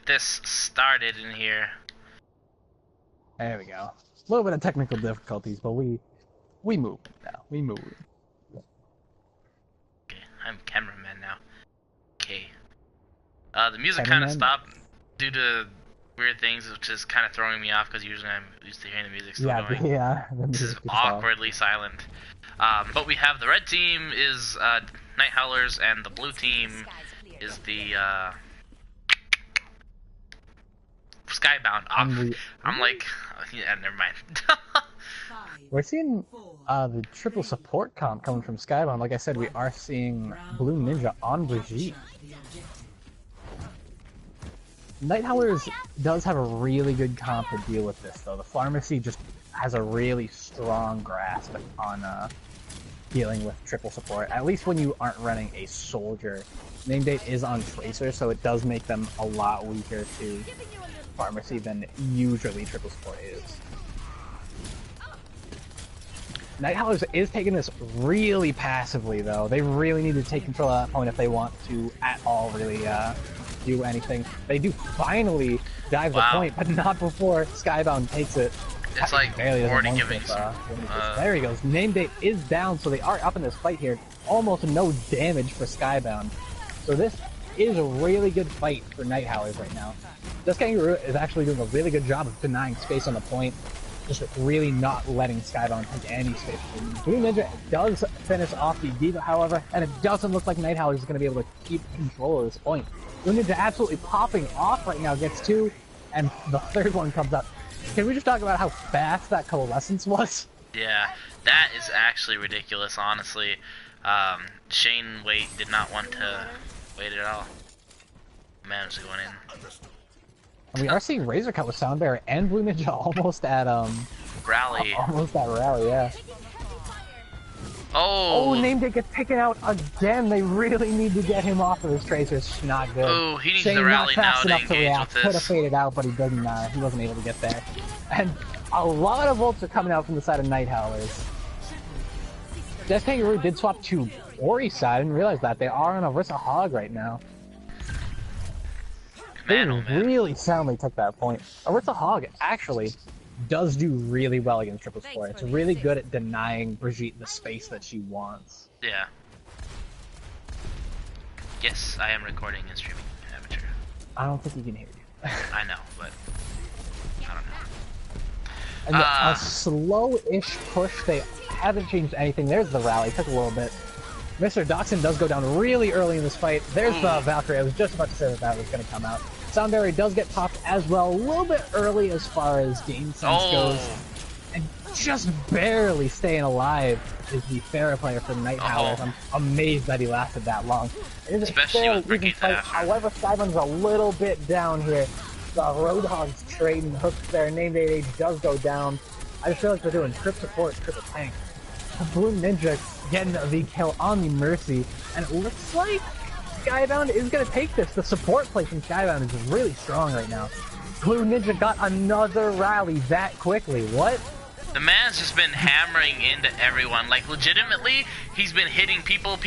this started in here. There we go. A little bit of technical difficulties, but we move now. We move. Okay, I'm cameraman now. Okay. The music kind of Cameraman? stopped due to weird things, which is kind of throwing me off because usually I'm used to hearing the music still going. Yeah. The This is music is awkwardly silent. But we have the red team is Nighthowlers, and the blue team is the Skybound. I'm like, yeah, never mind. We're seeing the triple support comp coming from Skybound. Like I said, we are seeing Blue Ninja on Brigitte. Nighthowlers does have a really good comp to deal with this, though. The Pharmacy just has a really strong grasp on dealing with triple support, at least when you aren't running a soldier. Name date is on Tracer, so it does make them a lot weaker to Pharmacy than usually triple support is. Nighthowlers is taking this really passively, though. They really need to take control of that point if they want to at all really do anything. They do finally dive the point, but not before Skybound takes it. It's like already giving some, there he goes. Name date is down, so they are up in this fight here. Almost no damage for Skybound. So this is a really good fight for Nighthowlers right now. This Kangaroo is actually doing a really good job of denying space on the point. Just really not letting Skybound take any space. Blue Ninja does finish off the Diva, however, and it doesn't look like Nighthowlers is going to be able to keep control of this point. Blue Ninja absolutely popping off right now, gets two, and the third one comes up. Can we just talk about how fast that coalescence was? Yeah, that is actually ridiculous, honestly. Shane did not want to wait at all. Managed to go in. And we are seeing Razor Cut with Soundbearer and Blue Ninja almost at Rally. Almost at Rally, yeah. Oh, Name Day gets taken out again. They really need to get him off of his Tracer. It's not good. Oh, he needs Shane the rally now to engage react. with Could have this. faded out, but he doesn't. He wasn't able to get there. And a lot of ults are coming out from the side of Nighthowlers. Death Kangaroo did swap to Ori's side. I didn't realize that. They are on a Orisa Hog right now. Man, They really soundly took that point. Orisa Hog actually does do really well against triple support. It's really good at denying Brigitte the space that she wants. Yeah. Yes, I am recording and streaming, amateur. I don't think he can hear you. I know, but I don't know. And a slow-ish push. They haven't changed anything. There's the rally. Took a little bit. Mr. Doxson does go down really early in this fight. There's the Valkyrie. I was just about to say that was going to come out. Soundberry does get popped as well, a little bit early as far as game sense goes. And just barely staying alive is the Pharah player for Nighthowlers. I'm amazed that he lasted that long. It is Especially with even fight. However, Skybound's a little bit down here. The Roadhog's trading hooks there. Name Date does go down. I just feel like they're doing trip support, triple tank. Blue Ninja getting the kill on the Mercy, and it looks like Skybound is going to take this. The support play from Skybound is really strong right now. Blue Ninja got another rally that quickly. What? The man's just been hammering into everyone. Like, legitimately, he's been hitting people.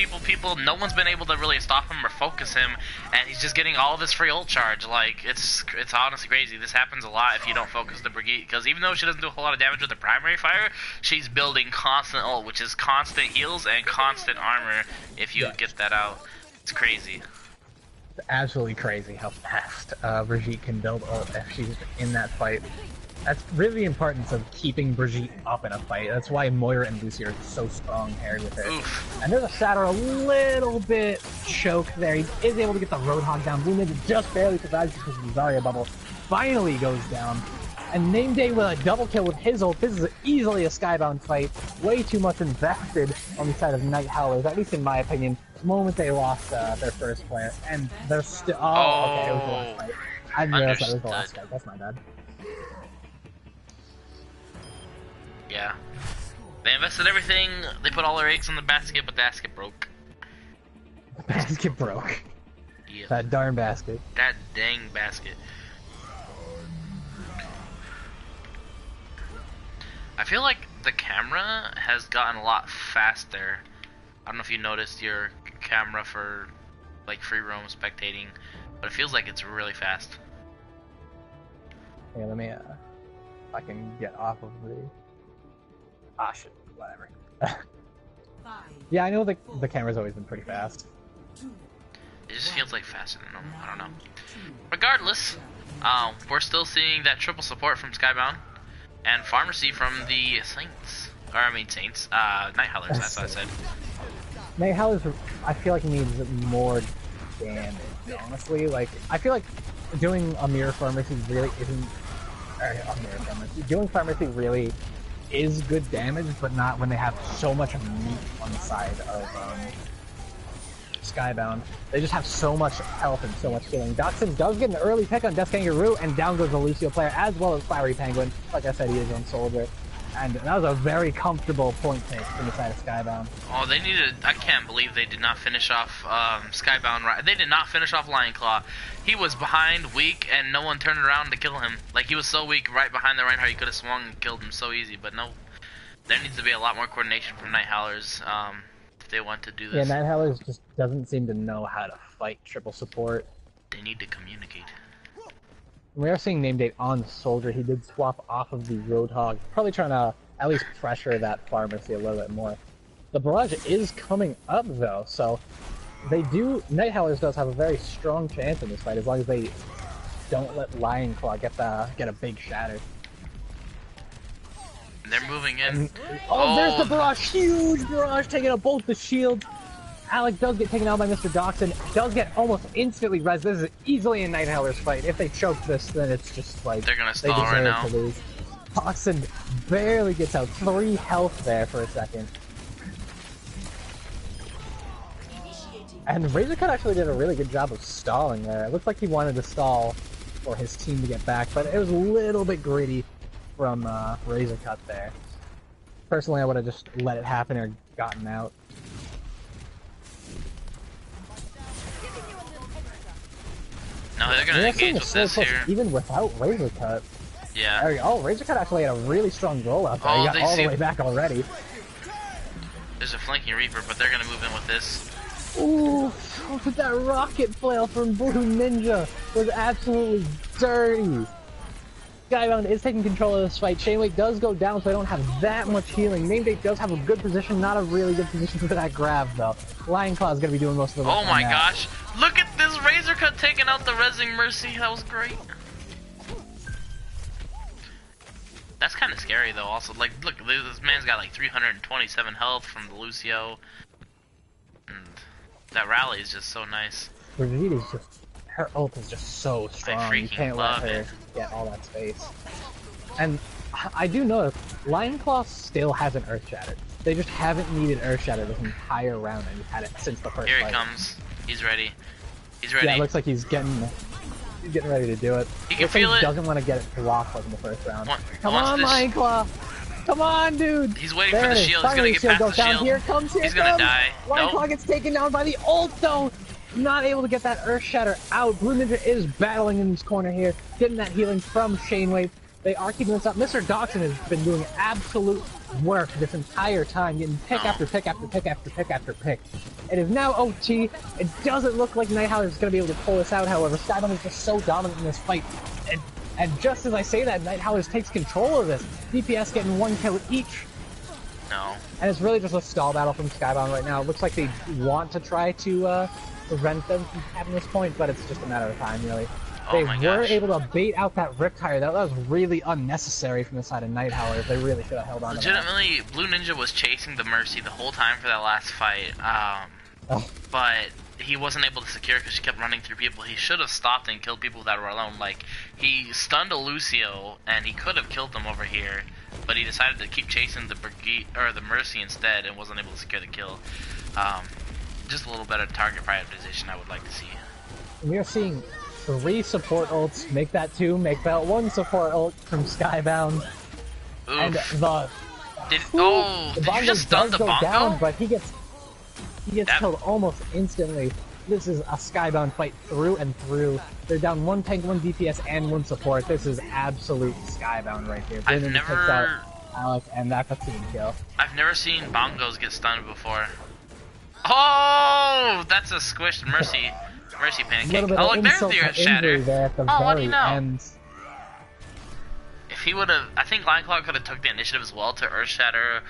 No one's been able to really stop him or focus him, and he's just getting all of his free ult charge. Like, it's honestly crazy. This happens a lot if you don't focus the Brigitte, because even though she doesn't do a whole lot of damage with the primary fire, she's building constant ult, which is constant heals and constant armor if you get that out. It's crazy. It's absolutely crazy how fast Brigitte can build ult if she's in that fight. That's really the importance of keeping Brigitte up in a fight. That's why Moira and Lucy are so strong paired with her. Oof. And there's a Shatter a little bit choked there. He is able to get the Roadhog down. Blue Ninja just barely survives because of the Zarya bubble. Finally goes down. And Name Day with a double kill with his ult. This is easily a Skybound fight. Way too much invested on the side of Nighthowlers, at least in my opinion. The moment they lost their first player. And they're still... Oh, okay, it was the last fight. I didn't realize that was the last fight. That's my bad. Yeah. They invested everything, they put all their eggs in the basket, but the basket broke. The basket broke. Yeah. That darn basket. That dang basket. I feel like the camera has gotten a lot faster. I don't know if you noticed your camera for like free roam spectating, but it feels like it's really fast. Here, let me, if I can get off of the... Ah, shit, whatever. Yeah, I know the camera's always been pretty fast. It just feels like faster than normal. I don't know. Regardless, we're still seeing that triple support from Skybound and Pharmacy from the Saints. Or, I mean, Saints. Nighthowlers, that's what I said. Nighthowlers, I feel like, needs more damage, honestly. Like, I feel like doing a mirror pharmacy really isn't... Doing pharmacy really is good damage, but not when they have so much meat on the side of Skybound. They just have so much health and so much healing. Doxson does get an early pick on Death Kangaroo, and down goes the Lucio player, as well as Flowery Penguin. Like I said, he is on Soldier. And that was a very comfortable point take from the side of Skybound. Oh, they needed... I can't believe they did not finish off Skybound right. They did not finish off Lion Claw. He was behind, weak, and no one turned around to kill him. Like, he was so weak right behind the Reinhardt, he could have swung and killed him so easy, but no. There needs to be a lot more coordination from Nighthowlers if they want to do this. Yeah, Nighthowlers just doesn't seem to know how to fight triple support. They need to communicate. We are seeing Name Date on Soldier. He did swap off of the Roadhog, probably trying to at least pressure that Pharmacy a little bit more. The barrage is coming up though, so they do. Nighthowlers does have a very strong chance in this fight as long as they don't let Lion Claw get a big shatter. They're moving in. Oh, there's the barrage! Huge barrage taking out both the shields. Alec does get taken out by Mr. Doxson, does get almost instantly res. This is easily a Nighthowlers fight. If they choke this, then it's just like... They're gonna stall right now. Doxson barely gets out. 3 health there for a second. And Razorcut actually did a really good job of stalling there. It looked like he wanted to stall for his team to get back, but it was a little bit greedy from Razorcut there. Personally, I would have just let it happen or gotten out. No, they're gonna engage with this here. Even without Razorcut. Yeah. There we go. Oh, Razorcut actually had a really strong rollout there. Oh, he got all the way back already. There's a flanking Reaper, but they're gonna move in with this. Ooh, that rocket flail from Blue Ninja was absolutely dirty. Skybound is taking control of this fight. Shaneway does go down, so they don't have that much healing. Namedate does have a good position, not a really good position for that grab, though. Lion Claw is going to be doing most of the work. Oh my gosh. Look at this Razorcut taking out the Rezzing Mercy. That was great. That's kind of scary, though, also. Like, look, this man's got like 327 health from the Lucio. And that rally is just so nice. Brigitte is just... Her ult is just so strong. You can't let her get all that space. And I do know Lion Claw still hasn't Earth Shattered. They just haven't needed Earth Shatter this entire round, and he's had it since the first fight. Here he comes. He's ready. He's ready. Yeah, it looks like he's getting ready to do it. He can feel it. He doesn't want to get it blocked like in the first round. Come on, this... Lion Claw! Come on, dude! He's waiting for the shield. He's gonna get past the shield. Here comes, He's gonna die. Lion Claw gets taken down by the ult, though! Not able to get that Earth Shatter out. Blue Ninja is battling in this corner here, getting that healing from Shanewave. They are keeping this up. Mr. Doxson has been doing absolute work this entire time, getting pick after pick after pick after pick after pick. It is now OT. It doesn't look like Nighthowlers is going to be able to pull this out, however. Skybound is just so dominant in this fight. And just as I say that, Nighthowlers takes control of this. DPS getting 1 kill each. No. And it's really just a stall battle from Skybound right now. It looks like they want to try to prevent them from having this point, but it's just a matter of time, really. They were able to bait out that Riptire. That was really unnecessary from the side of Nighthowlers. They really should have held on to that. Legitimately, Blue Ninja was chasing the Mercy the whole time for that last fight, but he wasn't able to secure because she kept running through people. He should have stopped and killed people that were alone. Like, he stunned a Lucio, and he could have killed them over here, but he decided to keep chasing the Brigitte, or the Mercy instead, and wasn't able to secure the kill. Just a little better target prioritization I would like to see. We are seeing 3 support ults, make that 2, make that 1 support ult from Skybound. Oof. And did you just stun the Bongo? Down, but he gets killed almost instantly. This is a Skybound fight through and through. They're down 1 tank, 1 DPS, and 1 support. This is absolute Skybound right here. I've never... takes out Alec, and that's a team kill. I've never seen Bongos get stunned before. Oh, that's a squished Mercy pancake. Oh, look, there's the Earth Shatter. There at the what do you know? End. he would have, I think Lineclaw could have took the initiative as well to Earthshatter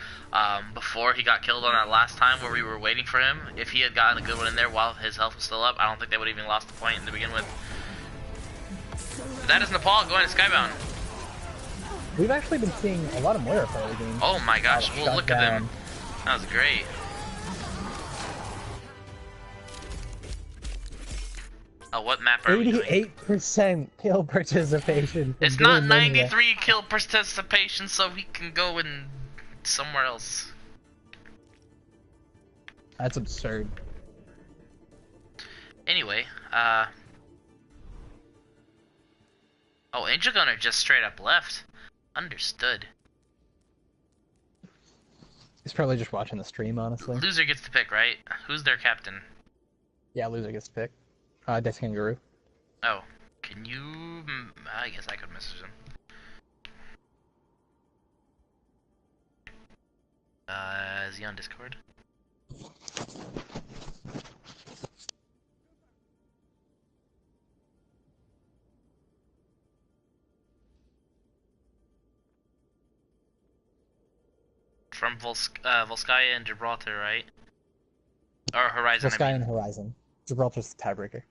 before he got killed on that last time where we were waiting for him. If he had gotten a good one in there while his health was still up, I don't think they would have even lost the point to begin with. But that is Nepal going to Skybound. We've actually been seeing a lot of Moira for early games. Oh my gosh, well look at them. That was great. Oh, what map are we doing? 88% kill participation. It's not 93 kill participation, so he can go in somewhere else. That's absurd. Anyway, oh, Angel Gunner just straight up left. Understood. He's probably just watching the stream, honestly. Loser gets to pick, right? Who's their captain? Yeah, loser gets to pick. Death Kangaroo. Oh, can you? I guess I could message him. Is he on Discord? From Volskaya and Gibraltar, right? Or Horizon. Volskaya and Horizon. Gibraltar's the tiebreaker.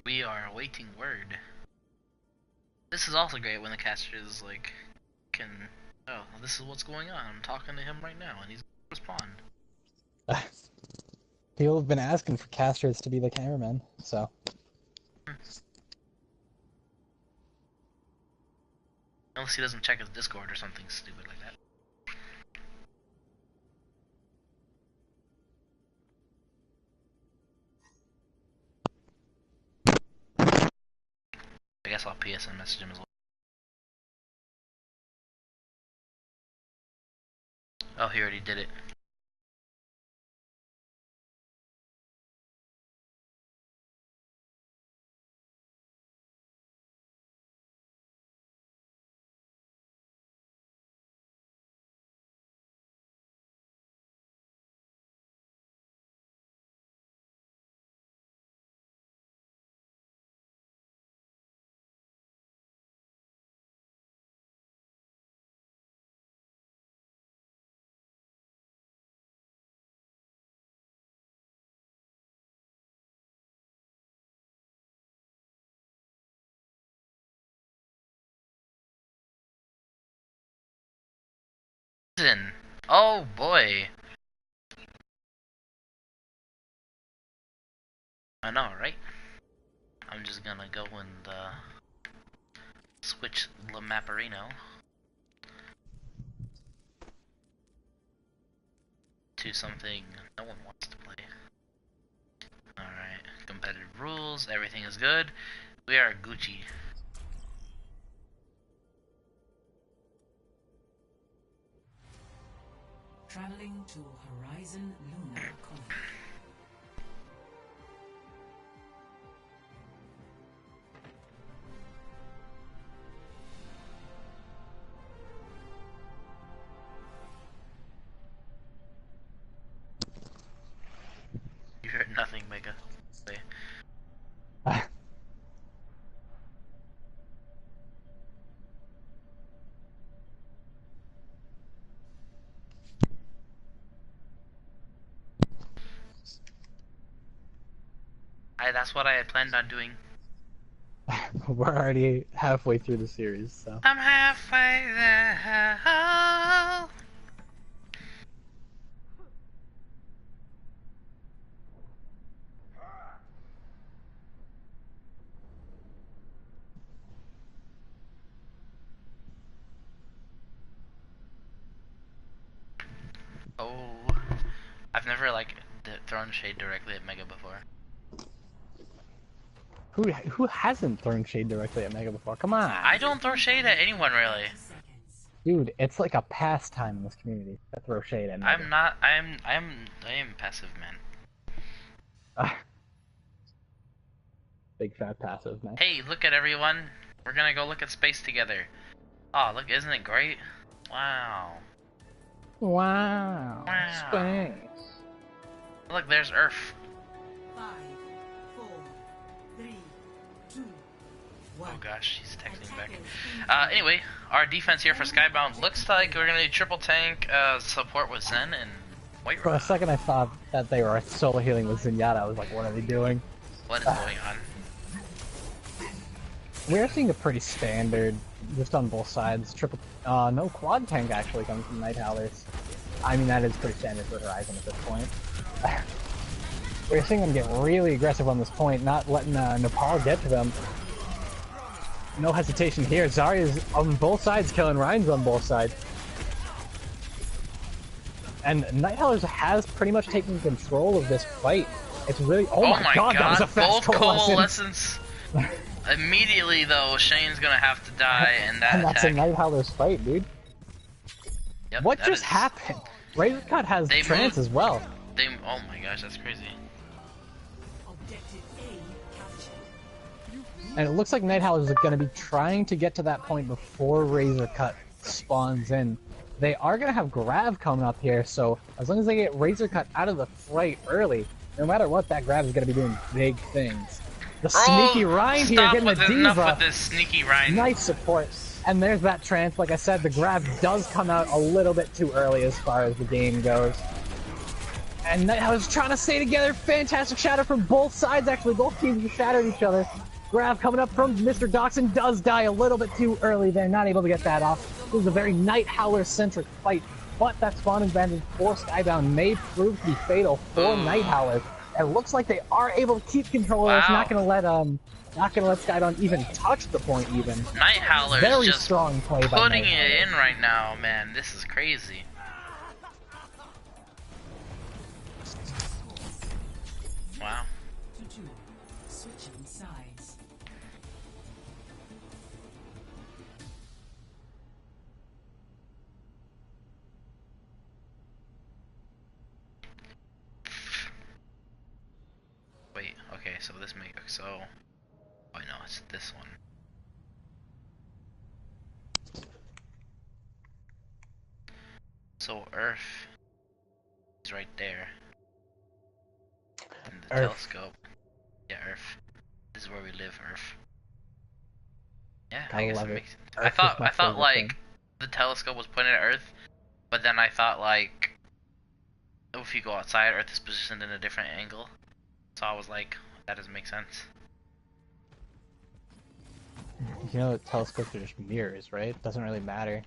We are awaiting word. This is also great when the caster is like, oh, this is what's going on. I'm talking to him right now, and he's gonna respond. People have been asking for casters to be the cameraman, so. Unless he doesn't check his Discord or something stupid like that. I guess I'll PSN message him as well. Oh, he already did it. Oh boy. I know, right? I'm just gonna go and switch La Maparino to something no one wants to play. Alright, competitive rules, everything is good. We are Gucci. Traveling to Horizon Lunar Colony. You heard nothing, Mega. Wait. That's what I had planned on doing. We're already halfway through the series, so. I'm halfway there. Oh, I've never like thrown shade directly at Mega before. Who hasn't thrown shade directly at Mega before? Come on. I don't throw shade at anyone really. Dude, it's like a pastime in this community to throw shade at. I'm not. I am passive, man. Big fat passive, man. Hey, look at everyone. We're gonna go look at space together. Oh, look, isn't it great? Wow. Wow. Wow. Space. Look, there's Earth. 5, 4, 3, 2, 1. Oh gosh, she's texting back. Anyway, our defense here for Skybound looks like we're gonna do triple tank support with Zen and White For a Rock. second I thought that they were solo healing with Zenyatta. I was like, what are they doing? What is going on? We're seeing a pretty standard, just on both sides. No quad tank actually coming from Nighthowlers. I mean, that is pretty standard for Horizon at this point. We're seeing them get really aggressive on this point, not letting Nepal get to them. No hesitation here. Zarya's on both sides, killing Ryan's on both sides. And Nighthowlers has pretty much taken control of this fight. It's really... Oh my god, that was a fast both coalescence! Immediately though, Shane's gonna have to die in that And that's attack. a Nighthowlers fight, dude. Yep, What that just is- happened? Razorcut has They trance moved- as well. Oh my gosh, that's crazy. Objective A captured. And it looks like Nighthowlers are going to be trying to get to that point before Razorcut spawns in. They are going to have Grav coming up here, so as long as they get Razorcut out of the fight early, no matter what, that Grav is going to be doing big things. The sneaky Ryan here stop getting with the enough diva. with this sneaky Ryan. Nice support. And there's that trance. Like I said, the Grav does come out a little bit too early as far as the game goes. And Nighthowlers trying to stay together. Fantastic shatter from both sides, actually. Both teams have shattered each other. Grav coming up from Mr. Doxson does die a little bit too early there. Not able to get that off. This is a very Nighthowler-centric fight. But that spawn advantage for Skybound may prove to be fatal for Nighthowlers. It looks like they are able to keep control of this. Wow. Not gonna let Skybound even touch the point even. Nighthowler's Very just strong play by putting Nighthowler. it in right now, man. This is crazy. Wow. 2-2. Switching sides. Wait, okay, so this so oh no, it's this one. So Earth is right there. And the Earth. telescope. Yeah, Earth. This is where we live, Earth. Yeah, I I guess love it it. makes Earth I is thought my I thought favorite like thing. the telescope was pointed at Earth, but then I thought like if you go outside, Earth is positioned in a different angle. So I was like, that doesn't make sense. You know, telescopes are just mirrors, right? It doesn't really matter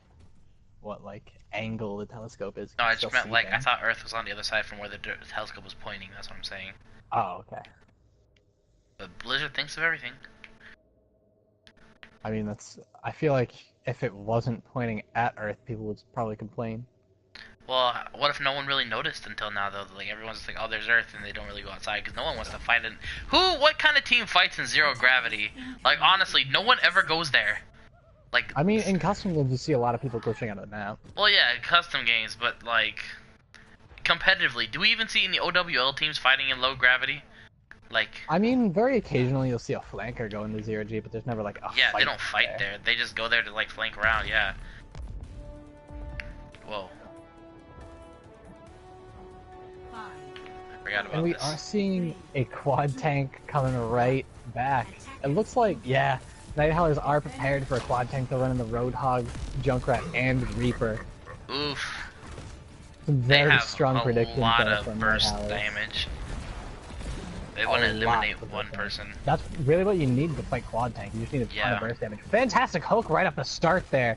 what like angle the telescope is. No, You I can just still meant see like I things. thought Earth was on the other side from where the telescope was pointing. That's what I'm saying. Oh, okay. But Blizzard thinks of everything. I mean, I feel like if it wasn't pointing at Earth, people would probably complain. Well, what if no one really noticed until now, though? Like, everyone's just like, oh, there's Earth, and they don't really go outside, because no one wants to fight in... What kind of team fights in zero gravity? Like, honestly, no one ever goes there. Like... I mean, in custom games, you see a lot of people glitching out of the map. Well, yeah, custom games, but, like... competitively, do we even see any OWL teams fighting in low gravity? Like... I mean, very occasionally you'll see a flanker go into zero G, but there's never like a Yeah, fight they don't fight there. They just go there to, like, flank around, yeah. Whoa. 5, I forgot about And we this. are seeing a quad tank coming right back. It looks like, yeah, Nighthowlers are prepared for a quad tank to run in the Roadhog, Junkrat, and Reaper. Oof. Some They very have strong a predictions lot there of from burst Nighthowlers. damage. They want to A lot eliminate of one burst person. damage. That's really what you need to fight quad tank. You just need a ton Yeah. of burst damage. Fantastic hook right off the start there.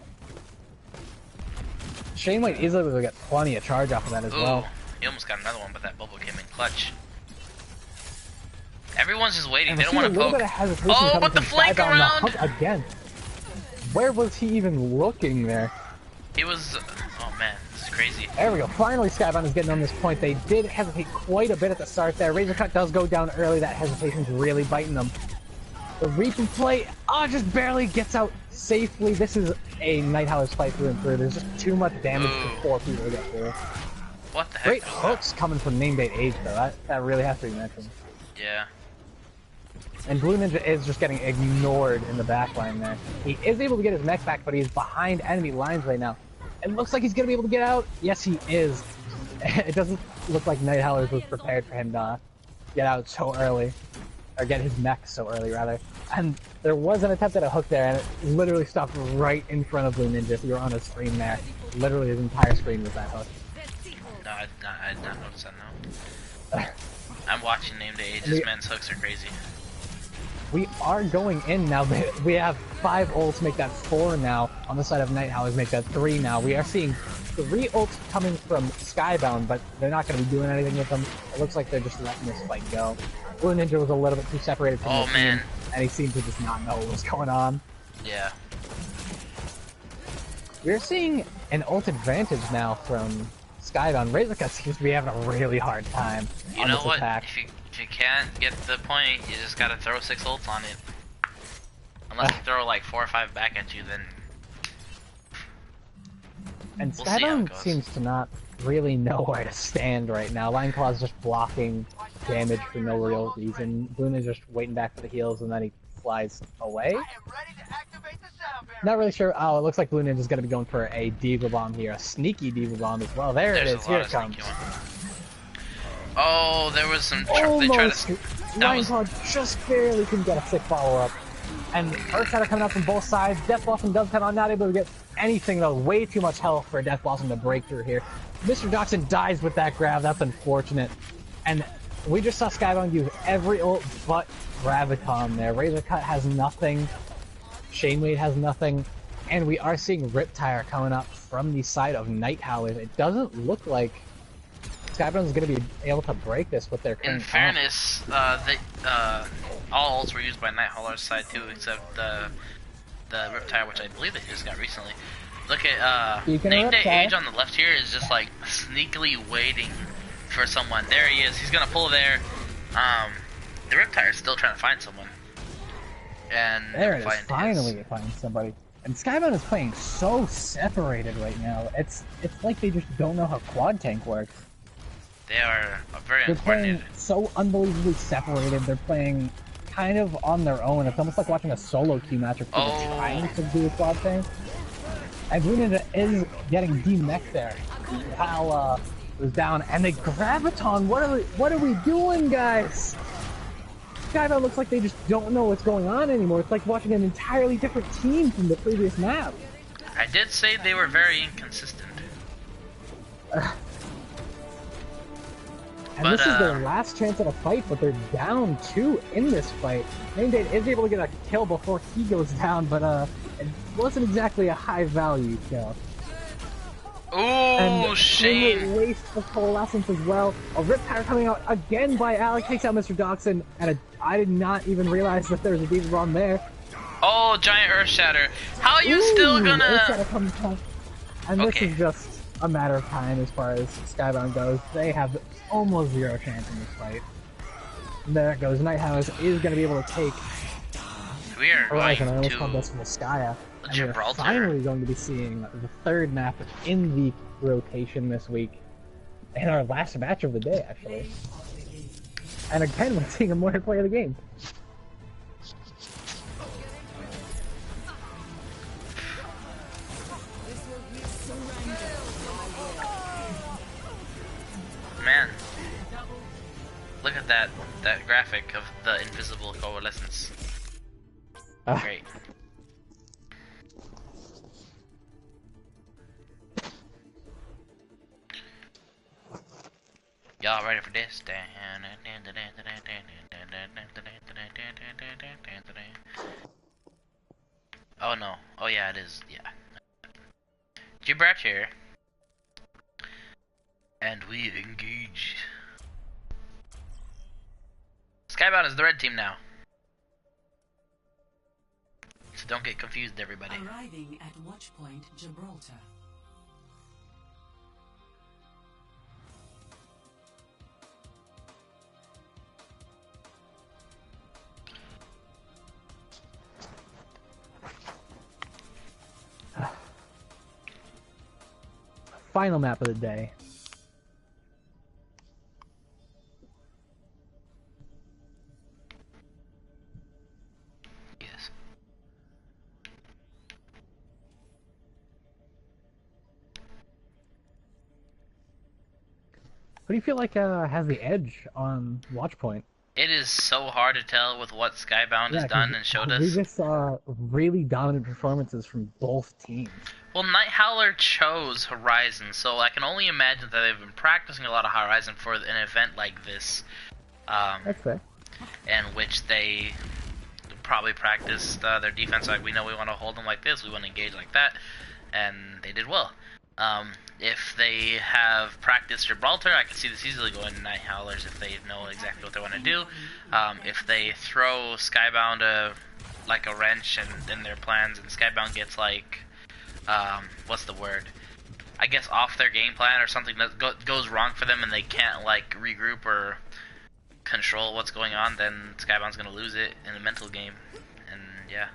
Shane might easily be able to get plenty of charge off of that as Ooh, well. he almost got another one, but that bubble came in clutch. Everyone's just waiting. And They we don't see a want to little poke. bit of hesitation Oh, coming but the from flank Skybound. around! The hook again. Where was he even looking there? He was. Oh man, this is crazy. There we go. Finally, Skybound is getting on this point. They did hesitate quite a bit at the start there. Razorcut does go down early. That hesitation's really biting them. The Reaper play, just barely gets out safely. This is a Night Howler's fight through and through. There's just too much damage for 4 people to get through. What the heck? Great hooks coming from Named Age though. That really has to be mentioned. Yeah. And Blue Ninja is just getting ignored in the backline there. He is able to get his mech back, but he's behind enemy lines right now. It looks like he's gonna be able to get out. Yes, he is. It doesn't look like Night Howlers was prepared for him to get out so early. Or get his mech so early, rather. And there was an attempt at a hook there, and it literally stopped right in front of Blue Ninja. If you were on his screen there, literally his entire screen was that hook. No, I did not notice that, no. I'm watching Named Age. This man's hooks are crazy. We are going in now. We have 5 ults, make that 4 now. On the side of Night Howlers, make that 3 now. We are seeing 3 ults coming from Skybound, but they're not going to be doing anything with them. It looks like they're just letting this fight go. Blue Ninja was a little bit too separated from the team, and he seemed to just not know what was going on. Yeah. We're seeing an ult advantage now from Skybound. Razorcut seems to be having a really hard time on this attack. If you can't get the point, you just gotta throw 6 ults on it. Unless you throw like 4 or 5 back at you, then... And Skybound seems to not really know where to stand right now. Lion Claw's just blocking damage for no real reason. Boone is just waiting back for the heals, and then he flies away. Not really sure. Oh, it looks like Blue Ninja's gonna be going for a Diva Bomb here. A sneaky Diva Bomb as well. There it is. Here it comes. Oh, there was some... They tried to... Lion Claw just barely couldn't get a sick follow-up. And Earthshatter coming out from both sides. Death Blossom does come out, not able to get anything though. Way too much health for Death Blossom to break through here. Mr. Doxson dies with that grab. That's unfortunate. And we just saw Skybound use every ult but Graviton there. Razorcut has nothing. Shaneblade has nothing. And we are seeing Riptire coming up from the side of Night Howlers. It doesn't look like Skybound is going to be able to break this with their current In fairness, all ults were used by Night Howler's side too, except the Riptire, which I believe they just got recently. Look at Named Age on the left here is just like sneakily waiting for someone. There he is. He's gonna pull there. The Riptire is still trying to find someone. And there it is. Finally, it finds somebody. And Skybound is playing so separated right now. It's like they just don't know how quad tank works. They are very They're playing so unbelievably separated. They're playing kind of on their own. It's almost like watching a solo queue match of people trying to do a quad tank. And Blue Ninja is getting de-mech'd there. Hal was down, and they Graviton. What are we doing, guys? Skybound looks like they just don't know what's going on anymore. It's like watching an entirely different team from the previous map. I did say they were very inconsistent. And this is their last chance at a fight, but they're down 2 in this fight. Named Date is able to get a kill before he goes down, but it wasn't exactly a high value kill. Ooh, shame. Waste of coalescence as well. A Riptire coming out again by Alec, takes out Mr. Doxson, and I did not even realize that there was a Diva Bomb there. Oh, giant Earthshatter. How are you still gonna... Earthshatter comes out. And this is just a matter of time as far as Skybound goes. They have almost 0 chance in this fight. And there it goes. Night Howlers is going to be able to take we are Horizon. going I almost to called this Skya. And we're Gibraltar. finally going to be seeing the 3rd map in the rotation this week. And our last match of the day, actually. And again, we're seeing a more play of the game. Man, look at that graphic of the invisible coalescence. Great. Y'all ready for this? Oh no. Oh yeah, it is. Yeah. Gibraltar. And we engage. Skybound is the red team now. So don't get confused, everybody. Arriving at Watchpoint Gibraltar. final map of the day. Yes. What do you feel like has the edge on Watchpoint? It is so hard to tell with what Skybound has done and showed us. We just saw really dominant performances from both teams. Well, Night Howler chose Horizon, so I can only imagine that they've been practicing a lot of Horizon for an event like this. That's fair. In which they probably practiced their defense, like we know we want to hold them like this, we want to engage like that, and they did well. If they have practiced Gibraltar, I can see this easily going to Night Howlers if they know exactly what they want to do. If they throw Skybound like a wrench in their plans, and Skybound gets like, what's the word? I guess off their game plan or something that goes wrong for them and they can't like regroup or control what's going on, then Skybound's gonna lose it in a mental game, and yeah.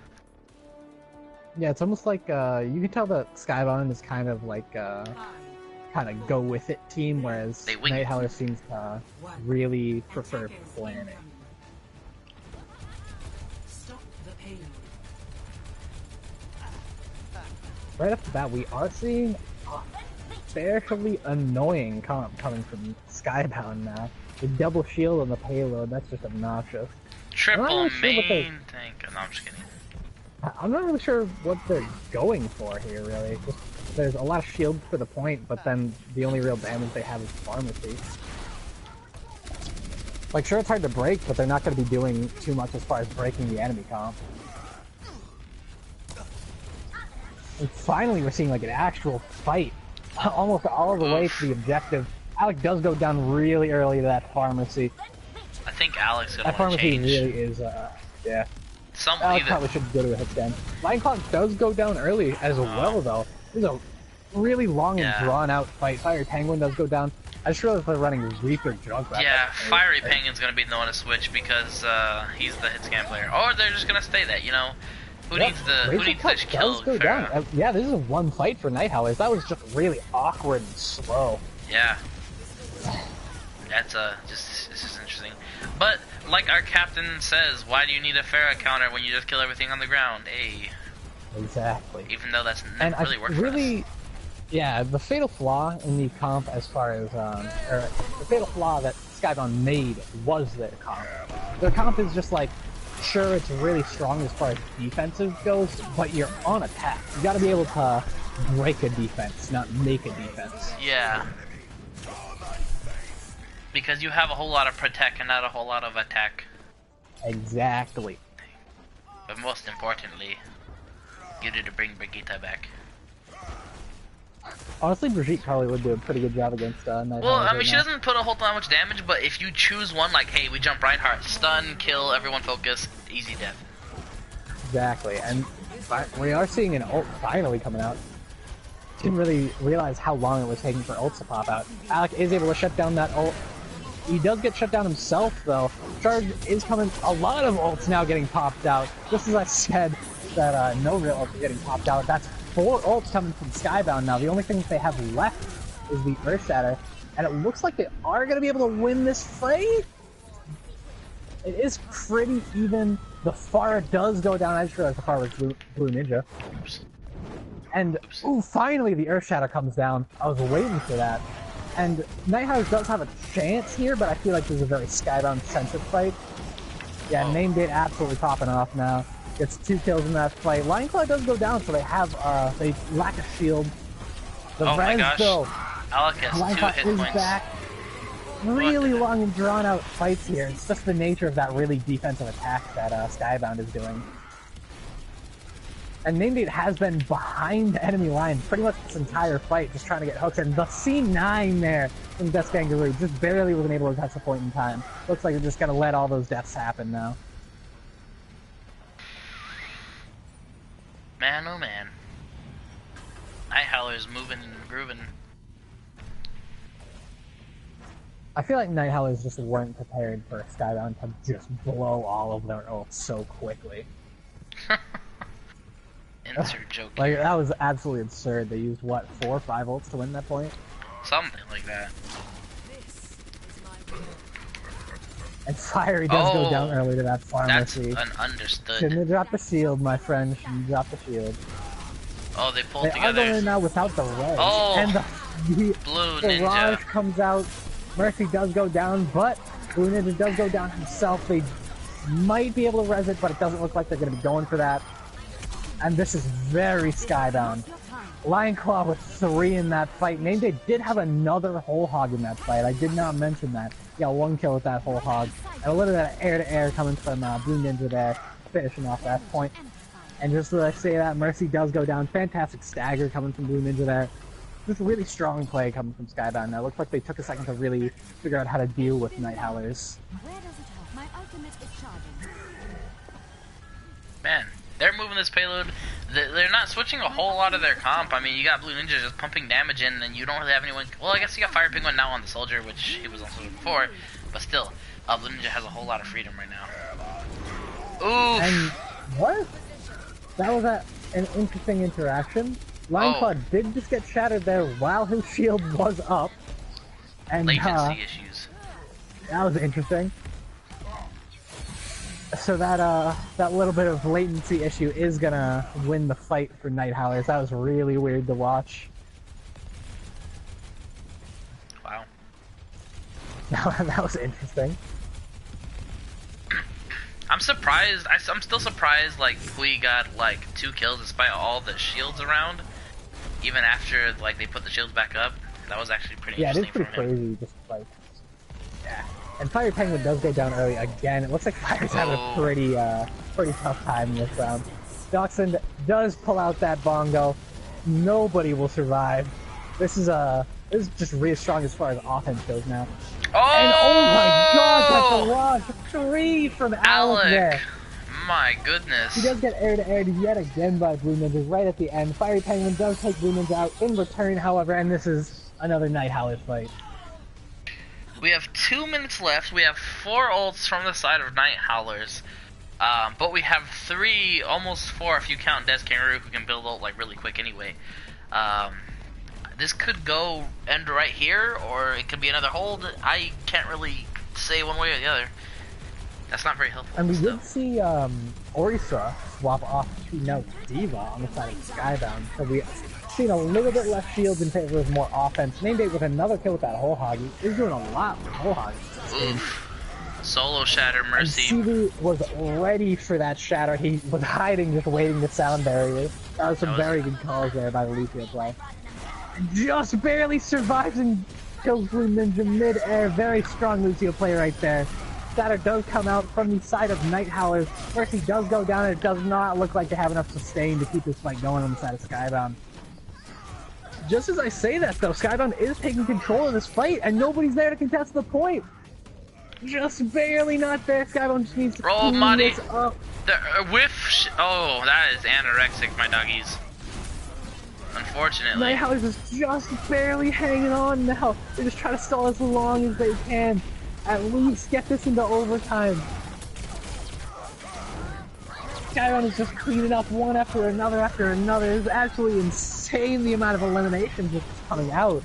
Yeah, it's almost like you can tell that Skybound is kind of like kind of go with it team, whereas Night Howler seems to really prefer planning. Stop the payload. Right off the bat, we are seeing a fairly annoying comp coming from Skybound now. The double shield on the payload, that's just obnoxious. Triple main tank. No, I'm just kidding. I'm not really sure what they're going for here, really. Just, there's a lot of shield for the point, but then the only real damage they have is pharmacy. Like, sure, it's hard to break, but they're not going to be doing too much as far as breaking the enemy comp. And finally, we're seeing like an actual fight, almost all the way to the objective. Alec does go down really early to that pharmacy. I think Alex gonna that want to pharmacy change. really is, yeah. Alex probably should go to a hit stand. Lightclock does go down early as well, though. This is a really long and drawn-out fight. Fiery Penguin does go down. I just realized they're running Reaper Junkrat. Yeah, Fiery Penguin's gonna be the one to switch because he's the hit scan player, or they're just gonna stay that. You know, who needs to kill Pharah? Yeah, this is a one fight for Night Howlers. That was just really awkward and slow. Yeah, that's this is interesting. But like our captain says, why do you need a Pharah counter when you just kill everything on the ground? Hey. Exactly. Even though that's not really worked for us. Yeah, the fatal flaw in the comp as far as, or the fatal flaw that Skybound made was their comp. Their comp is just like, sure, it's really strong as far as defensive goes, but you're on attack. You gotta be able to break a defense, not make a defense. Yeah. Because you have a whole lot of protect and not a whole lot of attack. Exactly. But most importantly, you need to bring Brigitte back. Honestly, Brigitte probably would do a pretty good job against Night Well, Howlers I mean, she doesn't put a whole lot much damage, but if you choose one, like, hey, we jump Reinhardt, stun, kill, everyone focus, easy death. Exactly, and we are seeing an ult finally coming out. Didn't really realize how long it was taking for ults to pop out. Alec is able to shut down that ult. He does get shut down himself, though. Charge is coming. A lot of ults now getting popped out. Just as I said that no real ults are getting popped out. That's 4 ults coming from Skybound now. The only thing that they have left is the Earthshatter. And it looks like they are going to be able to win this fight. It is pretty even. The Pharah does go down. I just realized the Pharah was Blue Ninja. And, ooh, finally the Earthshatter comes down. I was waiting for that. And Night Howlers does have a chance here, but I feel like this is a very Skybound-centric fight. Yeah, Name Date absolutely popping off now. Gets 2 kills in that fight. Lionclaw does go down, so they have, they lack a shield. The res, though. Alec has 2 hit is points. back. Really long and drawn-out fights here. It's just the nature of that really defensive attack that Skybound is doing. And Name Date has been behind the enemy line pretty much this entire fight, just trying to get hooks. And the C9 there from Death Kangaroo just barely wasn't able to touch the point in time. Looks like they're just gonna let all those deaths happen now. Man, oh man. Night Howlers moving and grooving. I feel like Night Howlers just weren't prepared for Skybound to just blow all of their ults so quickly. Insert joke Like, here. that was absolutely absurd. They used, what, 4 or 5 ults to win that point? Something like that. And Fiery does go down early to that That's pharmacy. an understood. Shouldn't have dropped the shield, my friend. Shouldn't have dropped the shield. Oh, they pulled They are together. going in now without the res. Oh, And the Blue Barrage Ninja. comes out. Mercy does go down, but Blue Ninja does go down himself. They might be able to res it, but it doesn't look like they're going to be going for that. And this is very skybound. Lion Claw with 3 in that fight. Nameday did have another whole hog in that fight. I did not mention that. He got 1 kill with that whole hog. And a little bit of air-to-air coming from Blue Ninja there, finishing off that point. And just as I say that, Mercy does go down. Fantastic stagger coming from Blue Ninja there. Just really strong play coming from Skybound. Now, it looks like they took a second to really figure out how to deal with Nighthowlers. Man, they're moving this payload. They're not switching a whole lot of their comp. I mean, you got Blue Ninja just pumping damage in, and you don't really have anyone. Well, I guess you got Fire Penguin now on the Soldier, which he was also before, but still, Blue Ninja has a whole lot of freedom right now. Ooh. And what? That was an interesting interaction. Lion Claw did just get shattered there while his shield was up. And latency issues. That was interesting. So that little bit of latency issue is gonna win the fight for Nighthowlers. That was really weird to watch. Wow. That was interesting. I'm surprised. I'm still surprised. Like Pui got like 2 kills despite all the shields around, even after like they put the shields back up. That was actually pretty. Yeah, it is interesting pretty crazy. Just like, yeah. And Fire Penguin does go down early again. It looks like Fire's having a pretty tough time in this round. Dachshund does pull out that bongo. Nobody will survive. This is just really strong as far as offense goes now. Oh! And oh my god, that's a rush! 3 from Alec there. My goodness. He does get air-to-air yet again by Blue Ninja right at the end. Fiery Penguin does take Blue Ninja out in return, however, and this is another Nighthowlers fight. We have 2 minutes left. We have 4 ults from the side of Nighthowlers. But we have 3, almost 4 if you count Des Kangaroo, who can build ult like really quick anyway. This could go end right here, or it could be another hold. I can't really say one way or the other. That's not very helpful. And we did see Orisa swap off to now Diva on the side of Skybound. So we've seen a little bit less shields in favor of more offense. Nameday with another kill with that whole hog. He's doing a lot with whole hogs. Solo shatter Mercy. And CV was ready for that shatter. He was hiding, just waiting to sound barrier. That was some very good calls there by the Lucio play. Just barely survives and kills Blue Ninja mid-air. Very strong Lucio play right there. Shatter does come out from the side of Nighthowlers. Mercy does go down, and it does not look like they have enough sustain to keep this fight going on the side of Skybound. Just as I say that, though, Skybound is taking control of this fight, and nobody's there to contest the point. Just barely not there. Skybound just needs to roll, clean this up. The whiff. Oh, that is anorexic, my doggies. Unfortunately. Nighthowlers is just barely hanging on now. They're just trying to stall as long as they can. At least get this into overtime. Skybound is just cleaning up one after another after another. It's absolutely insane the amount of eliminations that's coming out.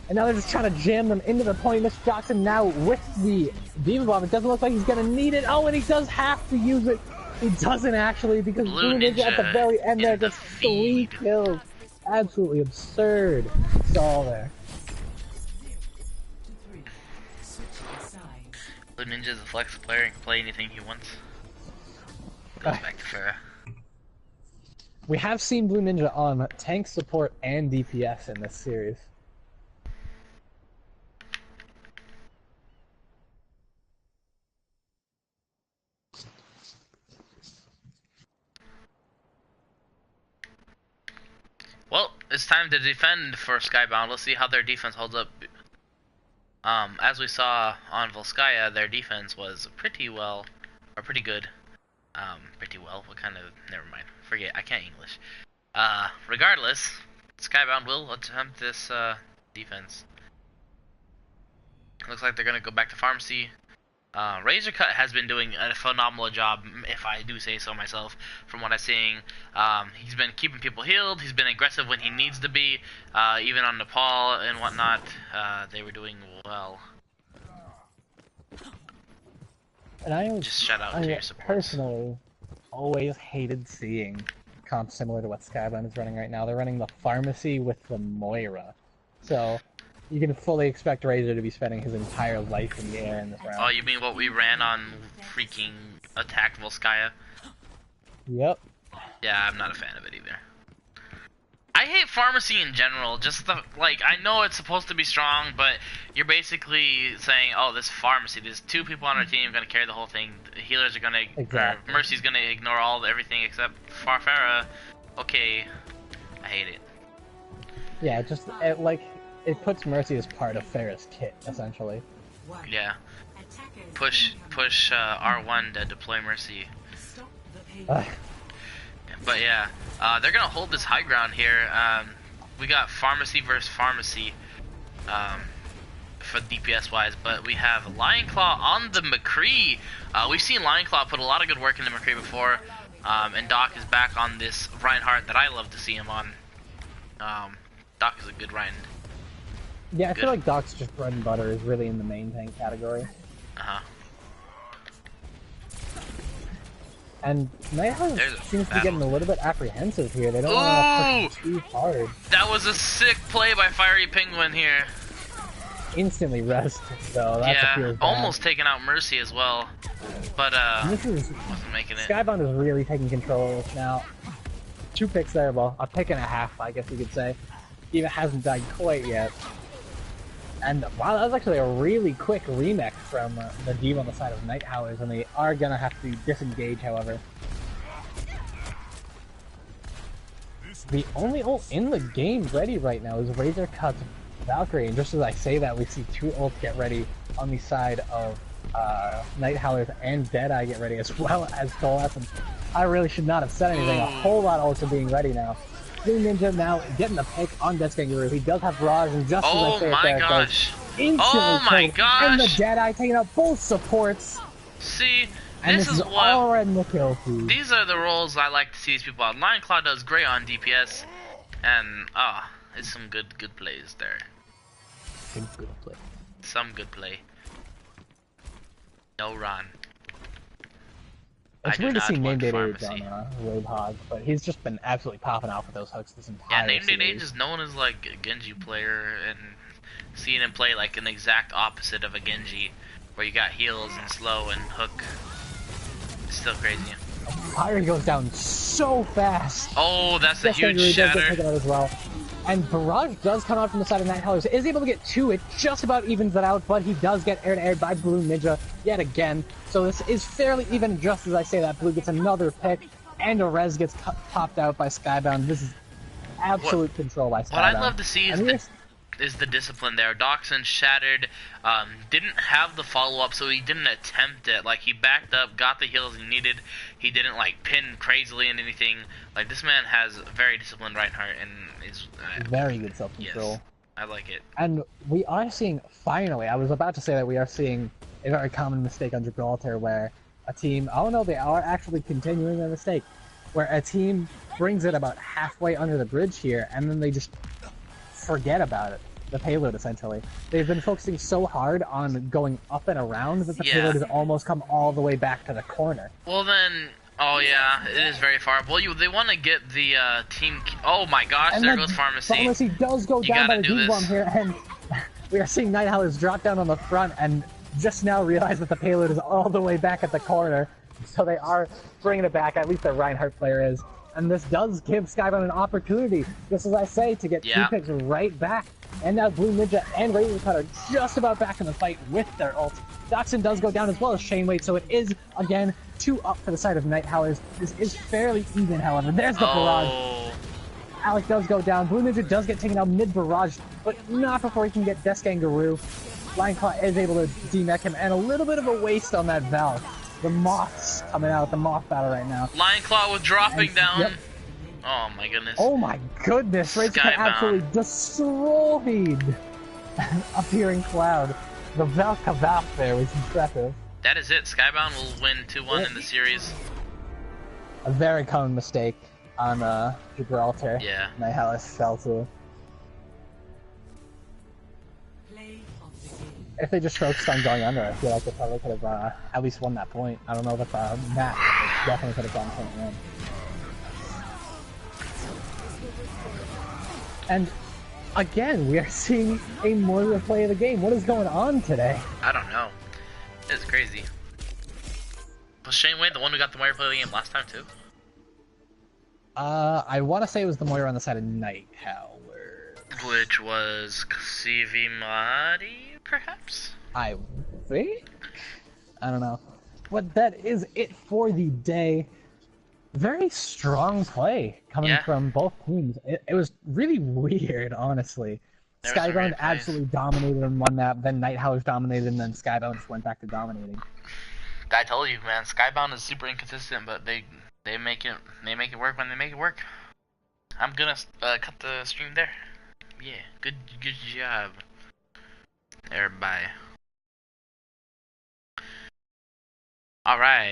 And now they're just trying to jam them into the point. Miss Jackson now with the Demon Bomb. It doesn't look like he's gonna need it. Oh, and he does have to use it. He doesn't actually, because Blue Ninja at the very end there gets 3 kills. Absolutely absurd. It's all there. Blue Ninja is a flex player and can play anything he wants. Goes back to Farah. We have seen Blue Ninja on tank support and DPS in this series. Well, it's time to defend for Skybound. Let's see how their defense holds up. As we saw on Volskaya, their defense was pretty well, or pretty good. Pretty well, what kind of, never mind, forget, I can't English. Regardless, Skybound will attempt this, defense. Looks like they're gonna go back to Pharmacy. Razor Cut has been doing a phenomenal job, if I do say so myself, from what I'm seeing. He's been keeping people healed. He's been aggressive when he needs to be. Even on Nepal and whatnot, they were doing well. And I Just shout out to your supports. personally always hated seeing comps similar to what Skybound is running right now. They're running the Pharmacy with the Moira. So you can fully expect Razor to be spending his entire life in the air in this round. Oh, you mean what we ran on freaking Attack Volskaya? Yep. Yeah, I'm not a fan of it either. I hate Pharmacy in general. Just the, like, I know it's supposed to be strong, but you're basically saying, oh, this Pharmacy, there's 2 people on our team gonna carry the whole thing. The healers are gonna, Exactly. Mercy's gonna ignore everything except Farfara. Okay, I hate it. Yeah, just it puts Mercy as part of Farah's kit, essentially. Yeah. Push R1 to deploy Mercy. But yeah, they're gonna hold this high ground here. We got Pharmacy versus Pharmacy for DPS wise, but we have Lionclaw on the McCree. We've seen Lionclaw put a lot of good work in the McCree before, and Doc is back on this Reinhardt that I love to see him on. Doc is a good Rein. Yeah, I feel like Doc's just bread and butter is really in the main tank category. And Nighthowlers seems to be getting a little bit apprehensive here. They don't want to push too hard. That was a sick play by Fiery Penguin here. Instantly rest, so that's yeah, almost taking out Mercy as well. But wasn't making it. Skybound is really taking control of this now. 2 picks there, well, a pick and a half, I guess you could say. Even hasn't died quite yet. And wow, that was actually a really quick remake from the Diva on the side of Nighthowlers, and they are gonna have to disengage, however. The only ult in the game ready right now is Razor Cut's Valkyrie, and just as I say that, we see 2 ults get ready on the side of Nighthowlers, and Deadeye get ready, as well as Coalesce. I really should not have said anything. A whole lot of ults are being ready now. Blue Ninja now getting the pick on Death Kangaroo. He does have barrage, and just as I say it there, gosh. Instantly my gosh! And the Deadeye taking out both supports. See, and this is what all red in the kill feed. These are the roles I like to see these people on. Lionclaw does great on DPS, and it's some good plays there. Some good play. Some good play. No run. It's weird to see Name Date Age on Roadhog, but he's just been absolutely popping off with those hooks this entire Name Date series. Age is known as like a Genji player, and seeing him play like an exact opposite of a Genji, where you got heals and slow and hook, it's still crazy. Fire goes down so fast. Oh, that's a huge shatter. Does get taken out as well. And Barrage does come out from the side of Nighthowlers, is able to get 2, it just about evens it out, but he does get air-to-air by Blue Ninja yet again. So this is fairly even, just as I say that. Blue gets another pick, and a res gets popped out by Skybound. This is absolute control by Skybound. What I'd love to see is the discipline there. Doxson shattered, didn't have the follow-up, so he didn't attempt it. Like, he backed up, got the heals he needed. He didn't, like, pin crazily into anything. Like, this man has a very disciplined Reinhardt, and is very good self-control. Yes, I like it. And we are seeing, finally, I was about to say that we are seeing a very common mistake on Gibraltar, where a team, oh no, they are actually continuing their mistake, where a team brings it about halfway under the bridge here, and then they just forget about it. The payload, essentially. They've been focusing so hard on going up and around that the payload has almost come all the way back to the corner. Well then, oh yeah, it is very far. Well, they want to get the team. Oh my gosh, and there goes Pharmacy. Pharmacy does go down by the D-bomb here, and we are seeing Nighthowlers drop down on the front and just now realize that the payload is all the way back at the corner. So they are bringing it back, at least the Reinhardt player is. And this does give Skybound an opportunity, just as I say, to get 2 picks right back. And now Blue Ninja and Razor Cut are just about back in the fight with their ults. Doxson does go down as well as Shane Wade, so it is, again, 2 up for the side of Nighthowlers. This is fairly even, however. There's the barrage. Alec does go down. Blue Ninja does get taken out mid-barrage, but not before he can get Death Kangaroo. Lionclaw is able to demech him, and a little bit of a waste on that Val. The Moth's coming out, the Moth battle right now. Lionclaw with dropping down. Yep. Oh my goodness. Oh my goodness, Razor Cut absolutely destroyed up here in Cloud. The Valk there was impressive. that is it. Skybound will win 2-1 in the series. A very common mistake on Gibraltar. Yeah. Nighthowlers fell to. Play of the game. If they just focused on going under, I feel like they probably could have at least won that point. I don't know if it's a match, but they definitely could have gone point one. And again, we are seeing a more replay of the game. What is going on today? I don't know. It's crazy. Was Shane Wade the one who got the Moira play of the game last time too? I want to say it was the Moira on the side of Nighthowlers. Which was CV Madi, perhaps? I think? I don't know. But that is it for the day. Very strong play coming from both teams. It was really weird, honestly. Skybound absolutely dominated in one map, then Nighthowlers dominated, and then Skybound just went back to dominating. I told you, man. Skybound is super inconsistent, but they make it work when they make it work. I'm gonna cut the stream there. Yeah, good job, everybody. All right.